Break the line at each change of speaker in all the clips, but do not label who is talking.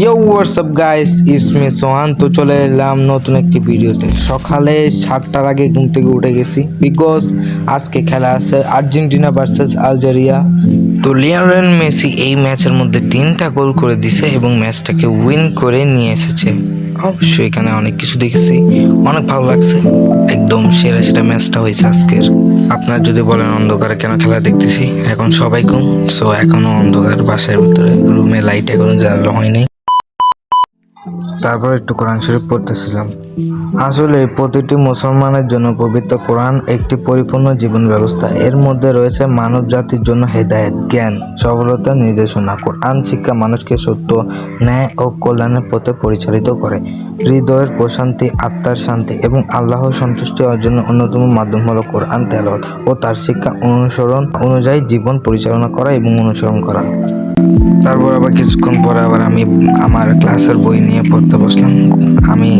ইয়ো WhatsApp guys, ইসমি সোহান। তো চলে এলাম নতুন একটি ভিডিওতে। সকালে 7টার আগে ঘুম থেকে উঠে গেছি, বিকজ আজকে খেলা আছে আর্জেন্টিনা ভার্সেস আলজেরিয়া। তো লিওনেল মেসি এই ম্যাচের মধ্যে 3টা গোল করে দিছে এবং ম্যাচটাকে উইন করে নিয়ে এসেছে। অবশ্যই এখানে অনেক কিছু দেখেছি, অনেক ভালো লাগছে। একদম সেরা সেরা ম্যাচটা হয়েছে আজকের। আপনার যদি বলেন অন্ধকারে কেন খেলা দেখতেছি, এখন সবাই ঘুম, সো এখনো অন্ধকার, বাসার ভিতরে রুমে লাইট এখনো জ্বালানো হয়নি। তারপর একটু কোরআন শরীফ পড়তেছিলাম। আসলে প্রতিটি মুসলমানের জন্য পবিত্র কোরআন একটি পরিপূর্ণ জীবন ব্যবস্থা। এর মধ্যে রয়েছে মানব জাতির জন্য হেদায়েত, জ্ঞান, সফলতা, নির্দেশনা। কোরআন শিক্ষা মানুষকে সত্য, ন্যায় ও কল্যাণের পথে পরিচালিত করে। হৃদয়ের প্রশান্তি, আত্মার শান্তি এবং আল্লাহর সন্তুষ্টি অর্জনের অন্যতম মাধ্যম হলো কোরআন তেলাওয়াত ও তার শিক্ষা অনুসরণ অনুযায়ী জীবন পরিচালনা করা এবং অনুসরণ করা। তারপর আবার কিছুক্ষণ পরে আবার আমি আমার ক্লাসের বই নিয়ে পড়তে বসলাম। আমি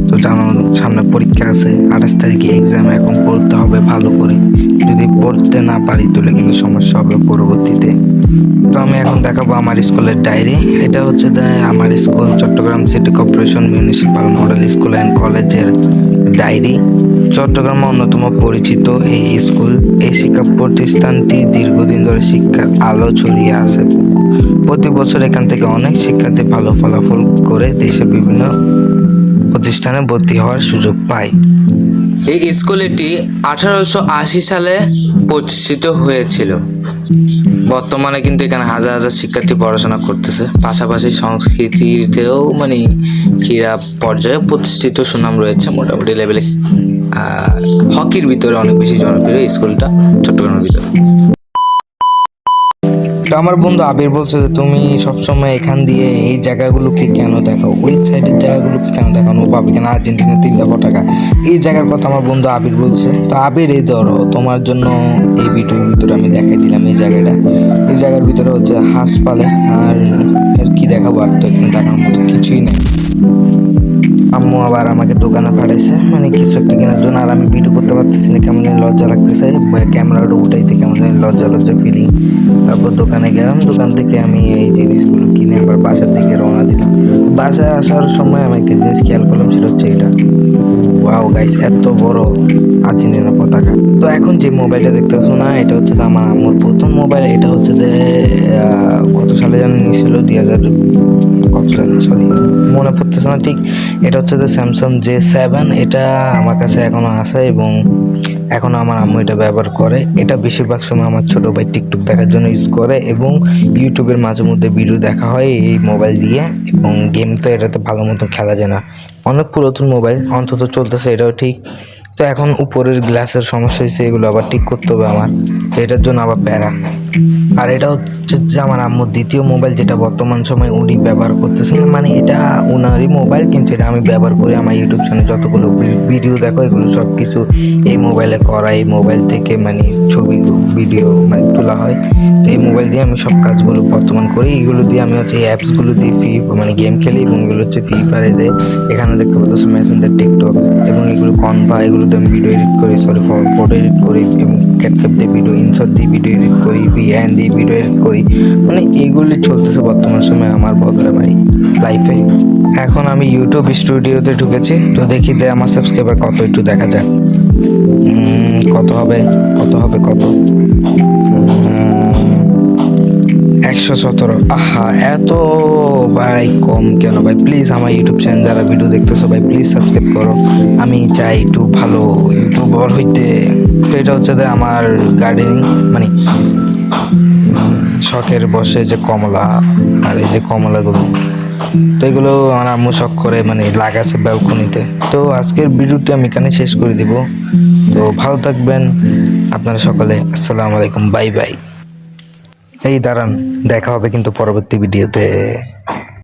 তো জানো সামনে পরীক্ষা আছে, 28 তারিখে এক্সাম। এখন পড়তে হবে ভালো করে, যদি পড়তে না পারি তাহলে কিন্তু সমস্যা হবে পরবর্তীতে। তো আমি এখন দেখাবো আমার স্কুলের ডায়েরি। এটা হচ্ছে আমার school Chattogram city corporation municipal model school and কলেজের ডায়েরি। চট্টগ্রামে অন্যতম পরিচিত এই স্কুল, এই শিক্ষা প্রতিষ্ঠানটি দীর্ঘদিন ধরে শিক্ষার আলো ছড়িয়ে আছে। প্রতি বছর এখান থেকে অনেক শিক্ষার্থী ভালো ফলাফল করে দেশের বিভিন্ন প্রতিষ্ঠানে ভর্তি হওয়ার সুযোগ পায়। এই স্কুলটি 1880 সালে প্রতিষ্ঠিত হয়েছিল। বর্তমানে কিন্তু এখানে হাজার হাজার শিক্ষার্থী পড়াশোনা করতেছে। পাশাপাশি সংস্কৃতিতেও ক্রীড়া পর্যায়ে প্রতিষ্ঠিত সুনাম রয়েছে মোটামুটি লেভেলে। হকির ভিতরে অনেক বেশি জনপ্রিয় স্কুলটা চট্টগ্রামের ভিতরে। তো আমার বন্ধু আবির বলছে যে তুমি সবসময় এখান দিয়ে এই জায়গাগুলোকে কেন দেখাও, ওই সাইডের জায়গাগুলোকে কেন দেখাও, ও পাবে কেন আর্জেন্টিনা 3টা পতাকা। এই জায়গার কথা আমার বন্ধু আবির বলছে। তো আবির, এই ধরো তোমার জন্য এই ভিডিওর ভিতরে আমি দেখাই দিলাম এই জায়গাটা। এই জায়গার ভিতরে হচ্ছে হাঁস পালে, আর এর কি দেখাবো, আর তো এখানে দেখানোর মতো কিছুই নেই। আম্মু আবার আমাকে দোকানে পাঠাইছে কিছু একটা কেনার জন্য, আর আমি ভিডিও করতে পারতেছি না, কেমন জানি লজ্জা লাগতেছে। ক্যামেরাটা উঠাইতে কেমন জানি লজ্জা লজ্জা ফিলিং। তারপর দোকানে গেলাম, দোকান থেকে আমি এই জিনিসগুলো কিনে আবার বাসার দিকে রওনা দিলাম। বাসায় আসার সময় আমি একটা জিনিস খেয়াল করলাম, সেটা হচ্ছে এটা। ওয়াও গাইস, এত বড় আর্জেন্টিনা পতাকা। তো এখন যে মোবাইলটা দেখতেছো না, এটা হচ্ছে আমার আম্মুর প্রথম মোবাইল। এটা হচ্ছে কত সালে জানি নিয়েছিল, 2000 কত সালে, সরি মনে পড়তেছে না ঠিক। এটা হচ্ছে স্যামসাং J7। এটা আমার কাছে এখনো আছে এবং এখনো আমার আম্মু এটা ব্যবহার করে। এটা বেশিরভাগ সময় আমার ছোট ভাই টিকটক দেখার জন্য ইউজ করে এবং ইউটিউবের মাঝে মধ্যে ভিডিও দেখা হয় এই মোবাইল দিয়ে। এবং গেম তো এটাতে ভালো মতো খেলা যায় না। অনেক পুরাতন মোবাইল, অন্তত চলতেছে এটাও ঠিক। তো এখন উপরের গ্লাসের সমস্যা হয়েছে, এগুলো আবার ঠিক করতে হবে আমার, এটার জন্য আবার প্যারা। আর এটা হচ্ছে যে আমার আম্মুর দ্বিতীয় মোবাইল, যেটা বর্তমান সময় উনি ব্যবহার করতেছেন। এটা উনারই মোবাইল, কিন্তু এটা আমি ব্যবহার করি। আমার ইউটিউব চ্যানেলে যতগুলো ভিডিও দেখো, এগুলো সব কিছু এই মোবাইলে করা। এই মোবাইল থেকে ছবি ভিডিও তোলা হয়। তো এই মোবাইল দিয়ে আমি সব কাজগুলো বর্তমান করি। এগুলো দিয়ে আমি হচ্ছে এই অ্যাপসগুলো দিয়ে গেম খেলি, এবং এগুলো হচ্ছে ফ্রি ফায়ারে দেয়। এখানে দেখতে পাচ্ছ মেসেঞ্জার, টিকটক এবং এগুলো কনভা, এগুলো দিয়ে আমি ভিডিও এডিট করি, ফটো এডিট করি এবং ক্যাপকাট দিয়ে ভিডিও ইনসার্ট দিয়ে ভিডিও এডিট করি, ভিএন দিয়ে ভিডিও এডিট করি। এগুলি চলতেছে বর্তমান সময় আমার লাইফে। এখন আমি ইউটিউব স্টুডিওতে ঢুকেছি। তো দেখি আমার সাবস্ক্রাইবার কত, একটু দেখা যাক কত হবে। 117। আহা, এত ভাই কম কেন ভাই? প্লিজ আমার ইউটিউব চ্যানেল যারা ভিডিও দেখতেছো ভাই, প্লিজ সাবস্ক্রাইব করো। আমি চাই একটু ভালো ইউটিউবার হইতে। তো এটা হচ্ছে আমার গার্ডেনিং, শখের বসে যে কমলা, আর এই যে কমলাগুলো, তো এগুলো আমার আম্মু শখ করে লাগাচ্ছে ব্যালকনিতে। তো আজকের ভিডিওটি আমি এখানে শেষ করে দিব। তো ভালো থাকবেন আপনারা সকলে। আসসালামু আলাইকুম, বাই বাই। এই দাঁড়ান, দেখা হবে কিন্তু পরবর্তী ভিডিওতে।